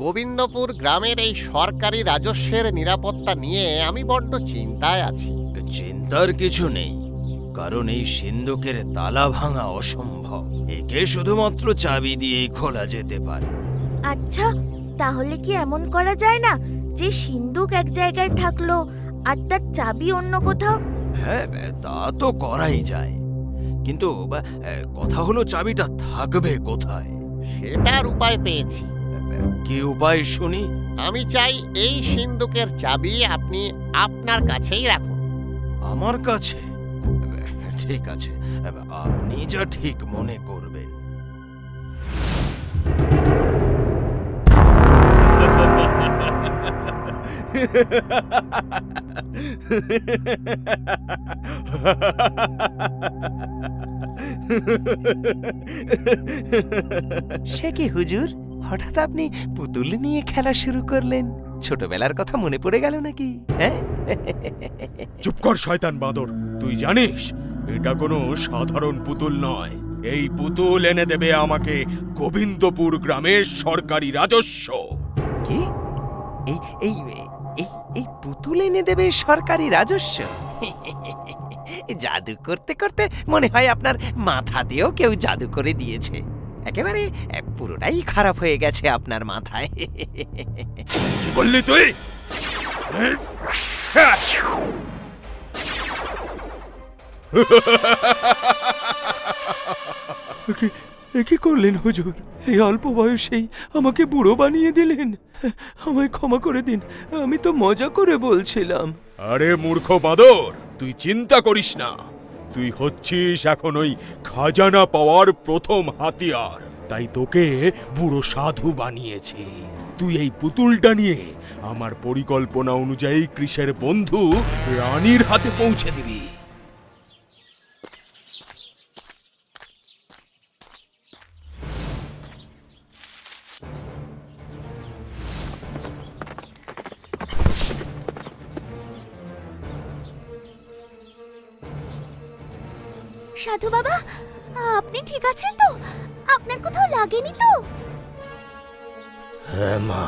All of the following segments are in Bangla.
গোবিন্দপুর গ্রামের এই সরকারি রাজস্বের নিরাপত্তা নিয়ে আমি বড্ড চিন্তায় আছি। চিন্তার কিছু নেই, কারণ এই সিন্ধুকের তালা ভাঙা অসম্ভব। একে শুধুমাত্র চাবি দিয়েই খোলা যেতে পারে। আচ্ছা, তাহলে কি এমন করা যায় না যে সিন্ধুক এক জায়গায় থাকলো আর তার চাবি অন্য কোথাও? হ্যাঁ, তা তো করাই যায়, কিন্তু কথা হলো চাবিটা থাকবে কোথায়? সেটার উপায় পেয়েছি। কি উপায় শুনি? আমি চাই এই সিন্ধুকের চাবি আপনি আপনার কাছেই রাখুন। আমার কাছে? ঠিক আছে, আপনি যা ঠিক মনে করবেন। সে কি হুজুর, হঠাৎ আপনি পুতুল নিয়ে খেলা শুরু করলেন? ছোটবেলার কথা মনে পড়ে গেল নাকি? হ্যাঁ, চুপ কর শয়তান বাঁদর। তুই জানিস এটা কোনো সাধারণ পুতুল নয়। এই পুতুল এনে দেবে আমাকে গোবিন্দপুর গ্রামের সরকারি রাজস্ব। কি? এই এই এই এই পুতুল এনে দেবে সরকারি রাজস্ব? জাদু করতে করতে মনে হয় আপনার মাথাতেও কেউ জাদু করে দিয়েছে। একেবারে পুরোটাই খারাপ হয়ে গেছে আপনার মাথায়। কি বললি তুই? কি করলেন হুজুর? এই অল্প বয়সেই আমাকে বুড়ো বানিয়ে দিলেন। আমায় ক্ষমা করে দিন, আমি তো মজা করে বলছিলাম। আরে মূর্খ বাঁদর, তুই চিন্তা করিস না। তুই হচ্ছিস এখন ওই খাজানা পাওয়ার প্রথম হাতিয়ার, তাই তোকে বুড়ো সাধু বানিয়েছি। তুই এই পুতুলটা নিয়ে আমার পরিকল্পনা অনুযায়ী কৃষের বন্ধু রানীর হাতে পৌঁছে দিবি। সাধু বাবা, আপনি ঠিক আছেন তো? আপনার কোথাও লাগেনি তো? হ্যাঁ মা,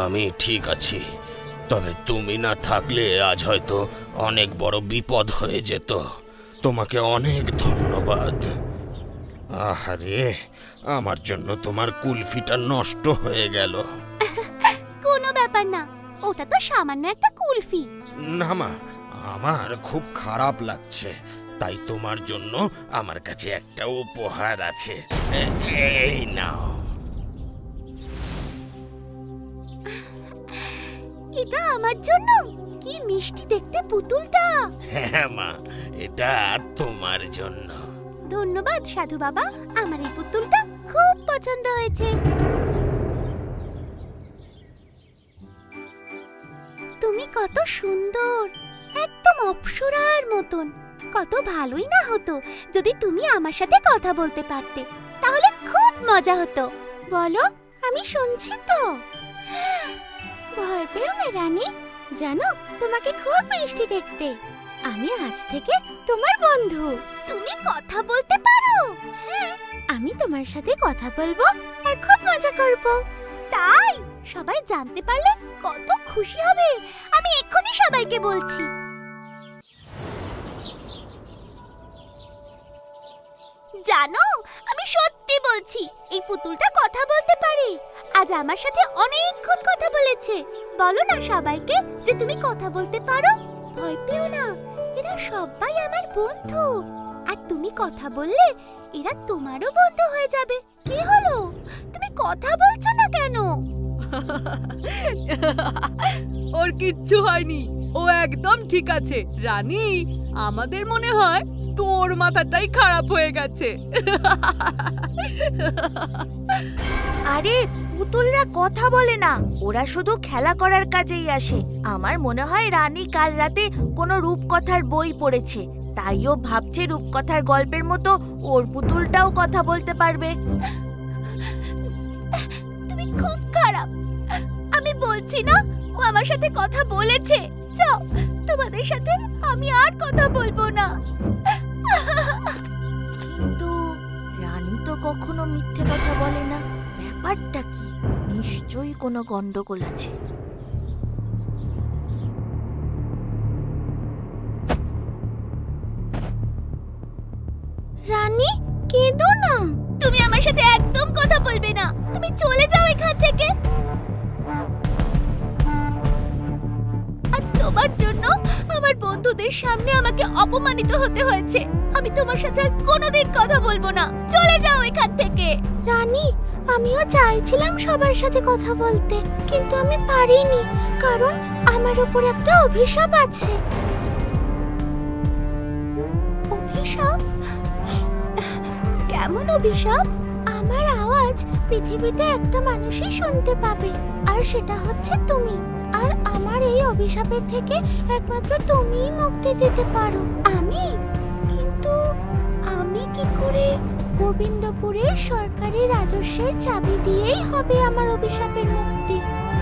আমি ঠিক আছি। তবে তুমি না থাকলে আজ হয়তো অনেক বড় বিপদ হয়ে যেত। তোমাকে অনেক ধন্যবাদ। আহারে, আমার জন্য তোমার কুলফিটা নষ্ট হয়ে গেল। কোনো ব্যাপার না, ওটা তো সামান্য একটা কুলফি। না মা, আমার খুব খারাপ লাগছে, তাই তোমার জন্য আমার কাছে একটা উপহার আছে। এই নাও। এটা আমার জন্য? কি মিষ্টি দেখতে পুতুলটা। হ্যাঁ মা, এটা তোমার জন্য। ধন্যবাদ সাধু বাবা, আমার এই পুতুলটা খুব পছন্দ হয়েছে। তুমি কত সুন্দর, একদম অপ্সরার মতন। কত ভালোই না হতো যদি তুমি আমার সাথে কথা বলতে পারতে, তাহলে খুব মজা হতো। বলো, আমি শুনছি তো। ভয় পেও না রানী, জানো তোমাকে খুব মিষ্টি দেখতে। আমি আজ থেকে তোমার বন্ধু। তুমি কথা বলতে পারো? হ্যাঁ, আমি তোমার সাথে কথা বলবো আর খুব মজা করব। তাই? সবাই জানতে পারলে কত খুশি হবে। আমি এক্ষুনি সবাইকে বলছি। জানো, আমি সত্যি বলছি, এই পুতুলটা কথা বলতে পারে। আজ আমার সাথে অনেকক্ষণ কথা বলেছে। বলো না সবাইকে যে তুমি কথা বলতে পারো। ভয় পেও না, এরা সবাই আমার বন্ধু। আর তুমি কথা বললে এরা তোমারও বন্ধু হয়ে যাবে। কি হলো, তুমি কথা বলছো না কেন? ওর কিচ্ছু হয়নি, ও একদম ঠিক আছে। রানী, আমাদের মনে হয় তোর মাথাটাই খারাপ হয়ে গেছে। আরে, পুতুলরা কথা বলে না, ওরা শুধু খেলা করার কাজেই আসে। আমার মনে হয় রানী কাল রাতে কোনো রূপকথার বই পড়েছে, তাই ও ভাবছে রূপকথার গল্পের মতো ওর পুতুলটাও কথা বলতে পারবে। তুমি খুব খারাপ। আমি বলছি না, ও আমার সাথে কথা বলেছে। যাও, তোমাদের সাথে আমি আর কথা বলবো না। কিন্তু রানী তো কখনো মিথ্যে কথা বলে না। ব্যাপারটা কি? নিশ্চয়ই কোনো গন্ডগোল আছে। রানী, কেঁদো না। তুমি আমার সাথে একদম কথা বলবে না। তুমি চলে যাও এখান থেকে। আজ তোমার জন্য আমার বন্ধুদের সামনে আমাকে অপমানিত হতে হয়েছে। আমি তোমার সাথে আর কোনোদিন কথা বলবো না। চলে যাও এখান থেকে। রানী, আমিও চাইছিলাম সবার সাথে কথা বলতে, কিন্তু আমি পারিনি, কারণ আমার উপর একটা অভিশাপ আছে। অভিশাপ? কেমন অভিশাপ? আমার আওয়াজ পৃথিবীতে একটা মানুষই শুনতে পাবে, আর সেটা হচ্ছে তুমি। আর আমার এই অভিশাপের থেকে একমাত্র তুমিই মুক্তি দিতে পারো। আমি? কিন্তু আমি কি করে? গোবিন্দপুরের সরকারি রাজস্বের চাবি দিয়েই হবে আমার অভিশাপের মুক্তি।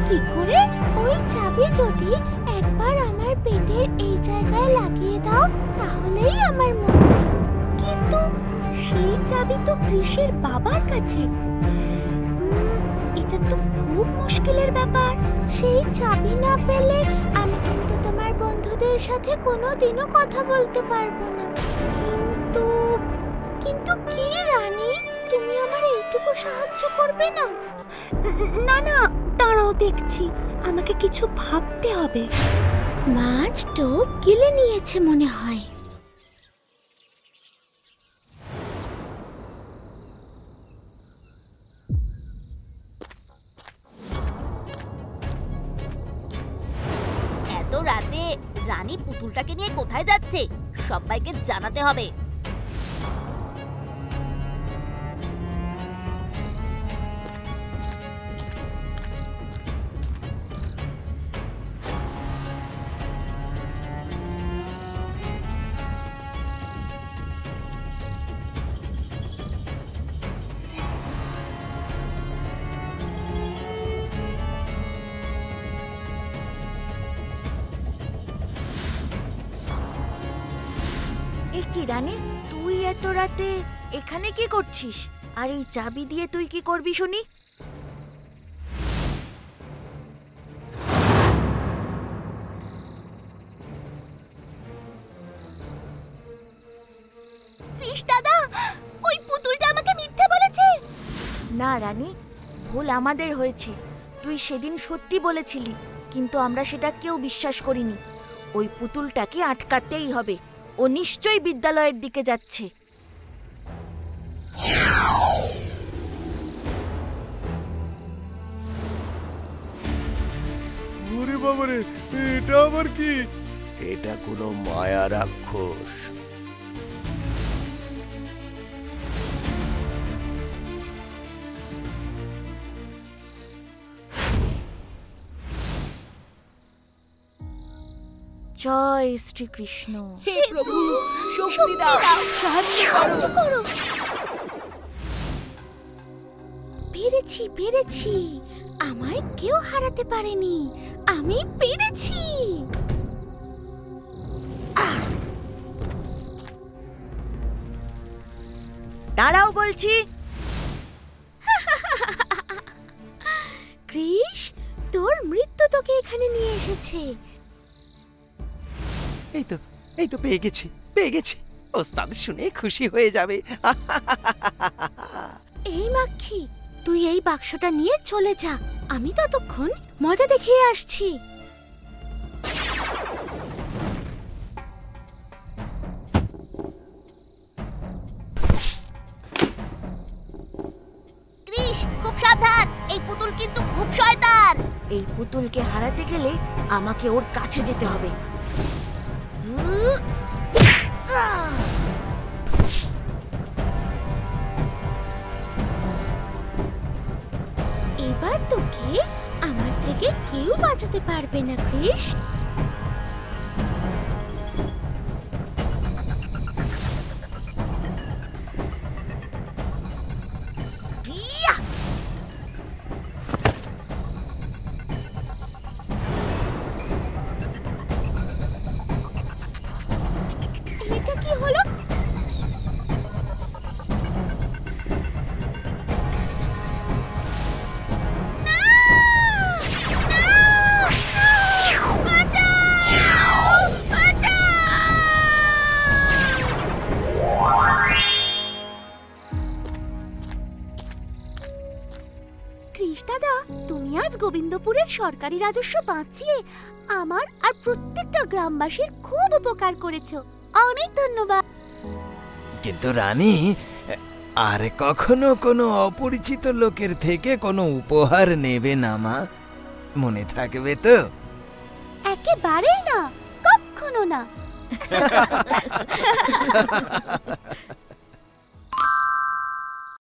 কি করে? ওই চাবি যদি একবার আমার পেটের এই জায়গায় লাগিয়ে দাও, তাহলেই আমার মুক্তি। কিন্তু সেই চাবি তো কৃষির বাবার কাছে। এটা তো খুব মুশকিলের ব্যাপার। সেই চাবি না পেলে আমি কিন্তু তোমার বন্ধুদের সাথে কোনোদিনও কথা বলতে পারবো না। কিন্তু কি রানী, তুমি আমার এইটুকু সাহায্য করবে না? না না, দাঁড়াও, দেখছি। আমাকে কিছু ভাবতে হবে। মাছ টোপ গিলে নিয়েছে মনে হয়। এত রাতে রানী পুতুলটাকে নিয়ে কোথায় যাচ্ছে? সবাইকে জানাতে হবে। কি রানী, তুই এত রাতে এখানে কি করছিস? আর এই চাবি দিয়ে তুই কি করবি শুনি? কৃষ দাদা, ওই পুতুলটা আমাকে মিথ্যে বলেছে। না রানী, ভুল আমাদের হয়েছে। তুই সেদিন সত্যি বলেছিলি, কিন্তু আমরা সেটা কেউ বিশ্বাস করিনি। ওই পুতুলটাকে আটকাতেই হবে। ও নিশ্চয়ই বিদ্যালয়ের দিকে যাচ্ছে। ওরে বাবারে, এটা আবার কি? এটা কোনো মায়া রাক্ষস। জয় শ্রীকৃষ্ণ। হে প্রভু, শক্তি দাও, সাহায্য করো। পেরেছি। আমায় কেউ হারাতে পারেনি। আমি পেরেছি। দাঁড়াও বলছি। কৃষ, তোর মৃত্যু তোকে এখানে নিয়ে এসেছে। এই তো পেয়ে গেছি। ওস্তাদ শুনে খুশি হয়ে যাবে। এই মাক্ষী, তুই এই বাক্সটা নিয়ে চলে যা। আমি ততক্ষণ মজা দেখিয়ে আসছি। কৃষ, খুব সাবধান। এই পুতুল কিন্তু খুব শয়তান। এই পুতুলকে হারাতে গেলে আমাকে ওর কাছে যেতে হবে। এবার তোকে আমার থেকে কেউ বাঁচাতে পারবে না কৃষ। এটা কি হলো? না! আজ গোবিন্দপুরের সরকারি রাজস্ব বাঁচিয়ে আমার আর প্রত্যেকটা গ্রামবাসীর খুব উপকার করেছো। অনেক ধন্যবাদ। কিন্তু রানী, আর কখনো কোনো অপরিচিত লোকের থেকে কোনো উপহার নেবে না মা, মনে থাকবে তো? একেবারেই না, কখনো না।